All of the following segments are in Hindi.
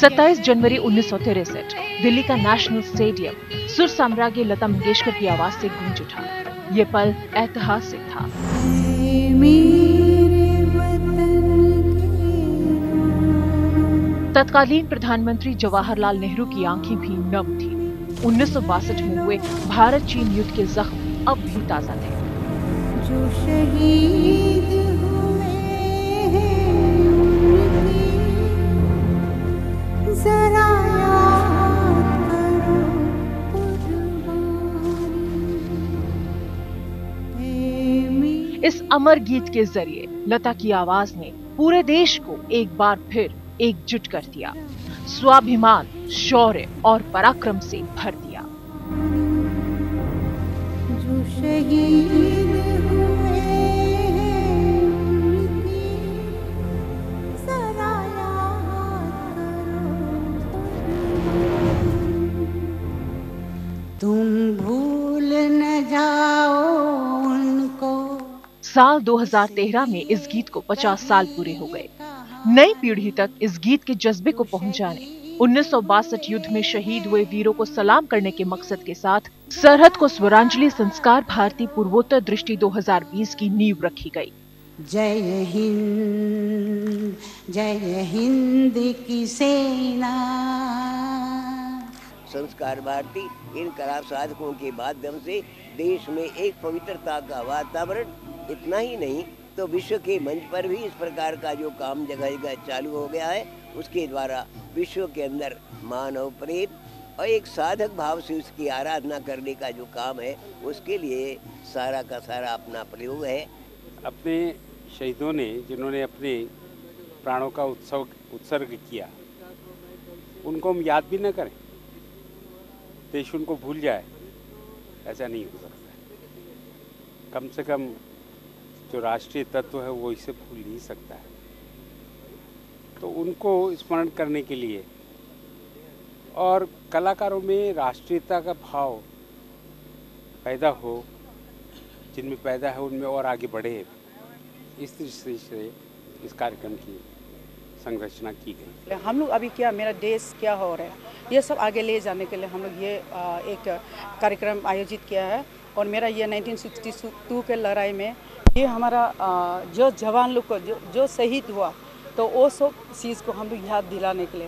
27 जनवरी 1963 दिल्ली का नेशनल स्टेडियम सुर साम्राज्ञी लता मंगेशकर की आवाज से गूंज उठा। ये पल ऐतिहासिक था। तत्कालीन प्रधानमंत्री जवाहरलाल नेहरू की आंखें भी नम थीं। 1962 में हुए भारत चीन युद्ध के जख्म अब भी ताजा थे। जो शहीद हुए हैं जरा याद करो कुर्बानी। इस अमर गीत के जरिए लता की आवाज ने पूरे देश को एक बार फिर एकजुट कर दिया, स्वाभिमान, शौर्य और पराक्रम से भर दिया। जो शहीद हुए हैं जरा याद करो, तुम भूल न जाओ उनको। साल 2013 में इस गीत को 50 साल पूरे हो गए। नई पीढ़ी तक इस गीत के जज्बे को पहुंचाने 1962 युद्ध में शहीद हुए वीरों को सलाम करने के मकसद के साथ सरहद को स्वरांजलि संस्कार भारती पूर्वोत्तर दृष्टि 2020 की नींव रखी गई। जय हिंद की सेना। संस्कार भारती इन कला साधकों के माध्यम से देश में एक पवित्रता का वातावरण, इतना ही नहीं तो विश्व के मंच पर भी इस प्रकार का जो काम जगह जगह चालू हो गया है, उसके द्वारा विश्व के अंदर मानव प्रेम और एक साधक भाव से उसकी आराधना करने का जो काम है, उसके लिए सारा का सारा अपना प्रयोग है। अपने शहीदों ने जिन्होंने अपने प्राणों का उत्सर्ग किया, उनको हम याद भी न करें, देश उनको भूल जाए, ऐसा नहीं हो सकता। कम से कम जो राष्ट्रीय तत्व है वो इसे भूल नहीं सकता है। तो उनको स्मरण करने के लिए और कलाकारों में राष्ट्रीयता का भाव पैदा हो, जिनमें पैदा है उनमें और आगे बढ़े, इस दृष्टि से इस कार्यक्रम की संरचना की गई। हम लोग अभी क्या मेरा देश क्या हो रहा है, ये सब आगे ले जाने के लिए हम लोग ये एक कार्यक्रम आयोजित किया है। और मेरा ये 1962 के लड़ाई में ये हमारा जो जवान लोग को जो शहीद हुआ, तो वो सब चीज को हम लोग याद दिलाने के लिए।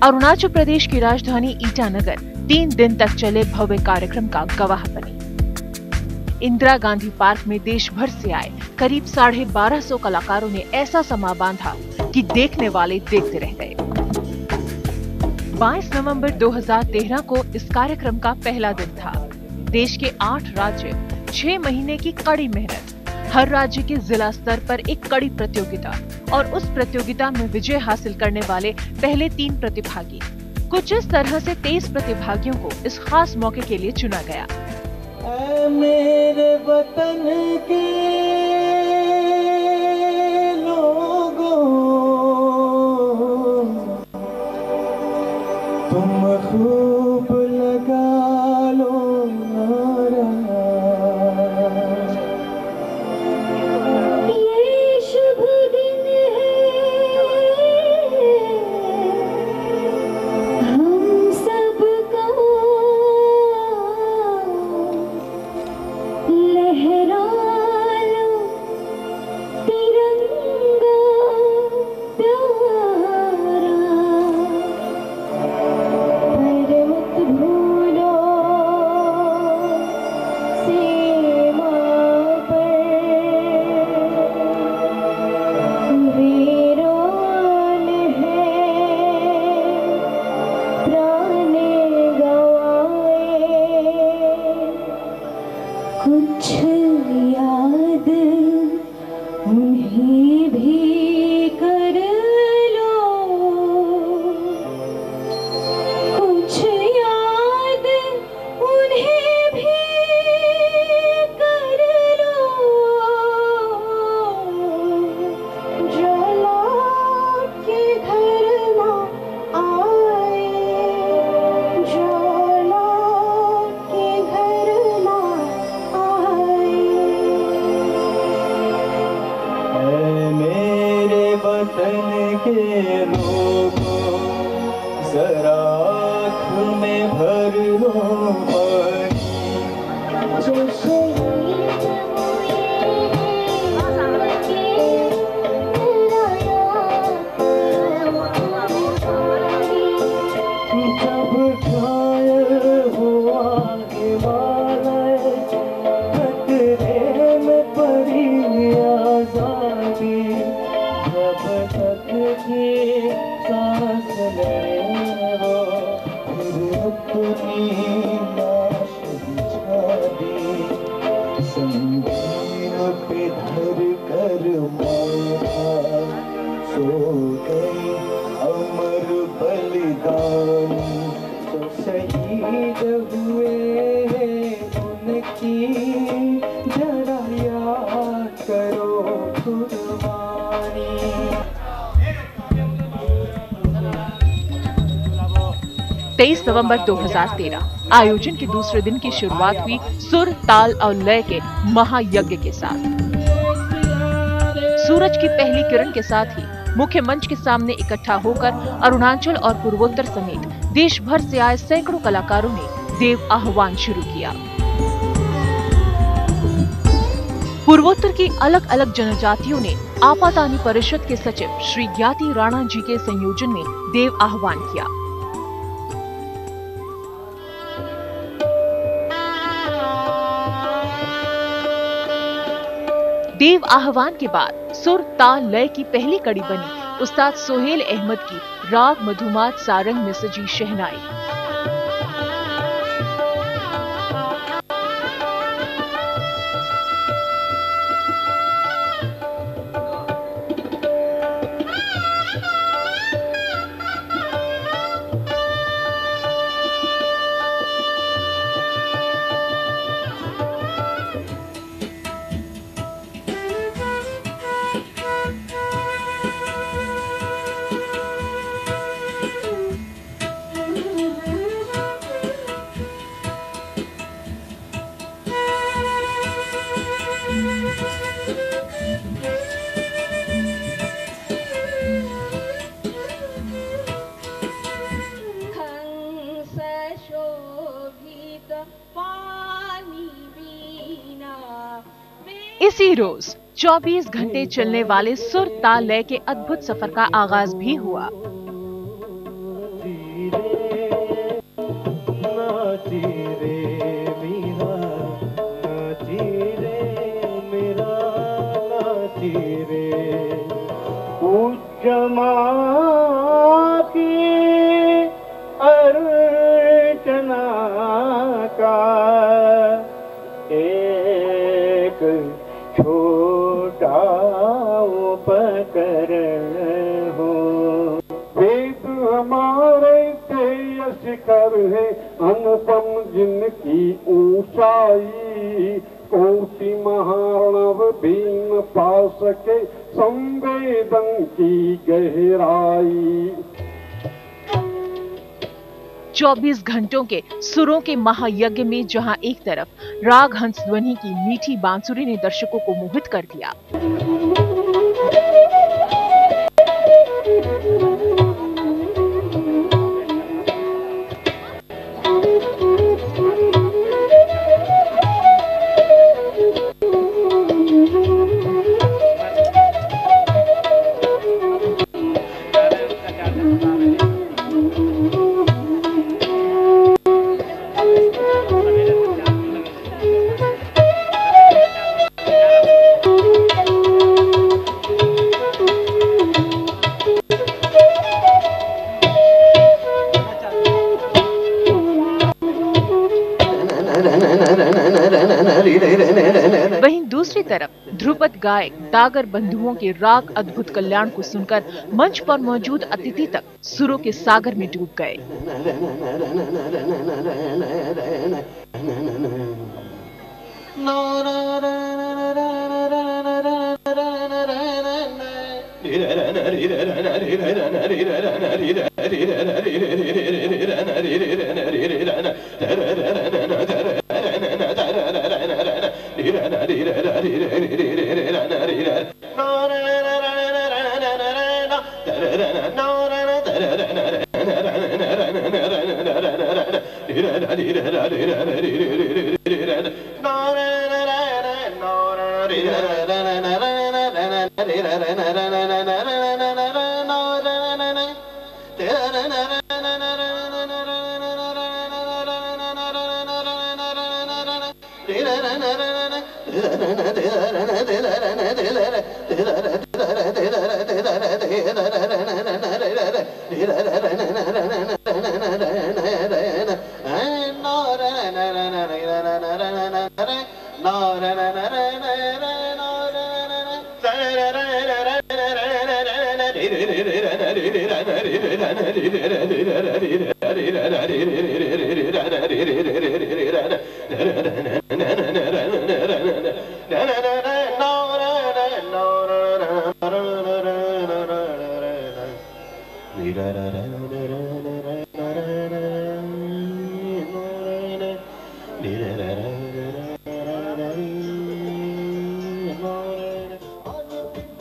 अरुणाचल प्रदेश की राजधानी ईटानगर 3 दिन तक चले भव्य कार्यक्रम का गवाह बनी। इंदिरा गांधी पार्क में देश भर से आए करीब 1250 कलाकारों ने ऐसा समा बांधा कि देखने वाले देखते रह गए। 22 नवंबर 2013 को इस कार्यक्रम का पहला दिन था। देश के 8 राज्य, 6 महीने की कड़ी मेहनत, हर राज्य के जिला स्तर पर एक कड़ी प्रतियोगिता और उस प्रतियोगिता में विजय हासिल करने वाले पहले 3 प्रतिभागी। कुछ इस तरह से 23 प्रतिभागियों को इस खास मौके के लिए चुना गया। ऐ मेरे वतन के लोगों, तुम खूब लगा लो नारा, ये शुभ दिन है हम सबका, लहरा लो तिरंगा प्यारा, भर रूहानी जो शहीद हुए जब घायल हुआ हिमालय खतरे में पड़ी आजादी जब तक की सांस ले हो फिर अपनी लाश बिछा दी संगीन पे धर कर माथा सो गई अमर बलिदानी जो शहीद हुए उनकी जरा याद करो कुर्बानी। 23 नवंबर 2013 आयोजन के दूसरे दिन की शुरुआत हुई सुर, ताल और लय के महायज्ञ के साथ। सूरज की पहली किरण के साथ ही मुख्य मंच के सामने इकट्ठा होकर अरुणाचल और पूर्वोत्तर समेत देश भर से आए सैकड़ों कलाकारों ने देव आह्वान शुरू किया। पूर्वोत्तर की अलग अलग जनजातियों ने आपातानी परिषद के सचिव श्री ज्ञाति राणा जी के संयोजन में देव आह्वान किया। देव आह्वान के बाद सुर, ताल, लय की पहली कड़ी बनी उस्ताद सोहेल अहमद की राग मधुमात सारंग में सजी शहनाई। इसी रोज 24 घंटे चलने वाले सुर, ताल, लय के अद्भुत सफर का आगाज भी हुआ। अर्चना का एक छोटा उपकरण हो, वेद हमारे से शिखर है अनुपम जिनकी ऊंचाई, कोटि महारणव भी न पा सके संवेदन की गहराई। 24 घंटों के सुरों के महायज्ञ में जहां एक तरफ राग हंस ध्वनि की मीठी बांसुरी ने दर्शकों को मोहित कर दिया, वहीं दूसरी तरफ ध्रुपद गायक दागर बंधुओं के राग अद्भुत कल्याण को सुनकर मंच पर मौजूद अतिथि तक सुरों के सागर में डूब गए।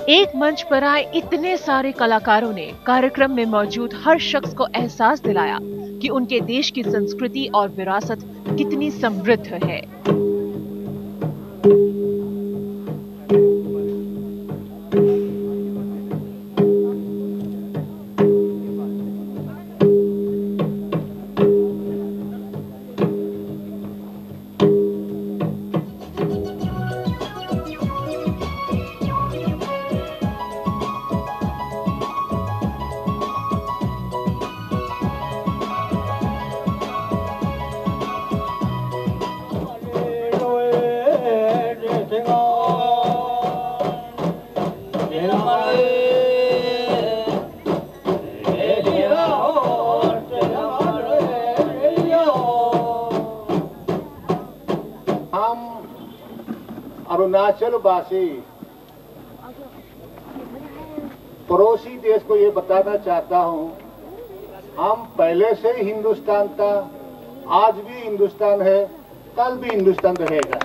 एक मंच पर आए इतने सारे कलाकारों ने कार्यक्रम में मौजूद हर शख्स को एहसास दिलाया कि उनके देश की संस्कृति और विरासत कितनी समृद्ध है। अरुणाचल वासी पड़ोसी देश को ये बताना चाहता हूं, हम पहले से ही हिंदुस्तान था, आज भी हिंदुस्तान है, कल भी हिंदुस्तान रहेगा।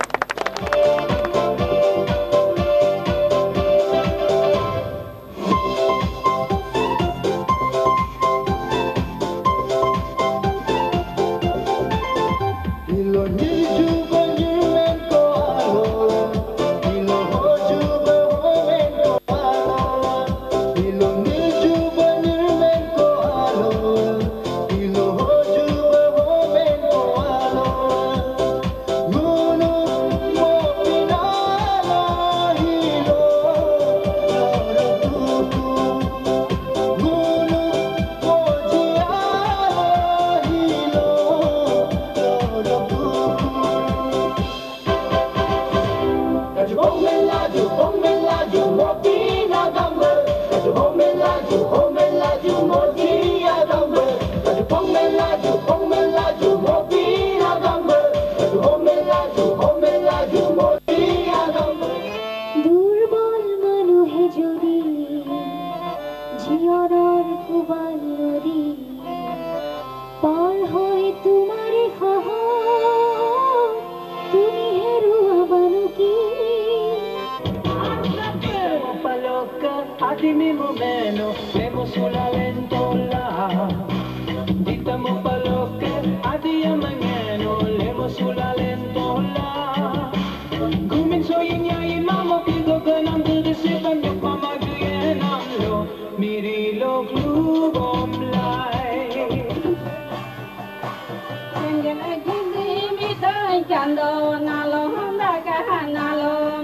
Nalo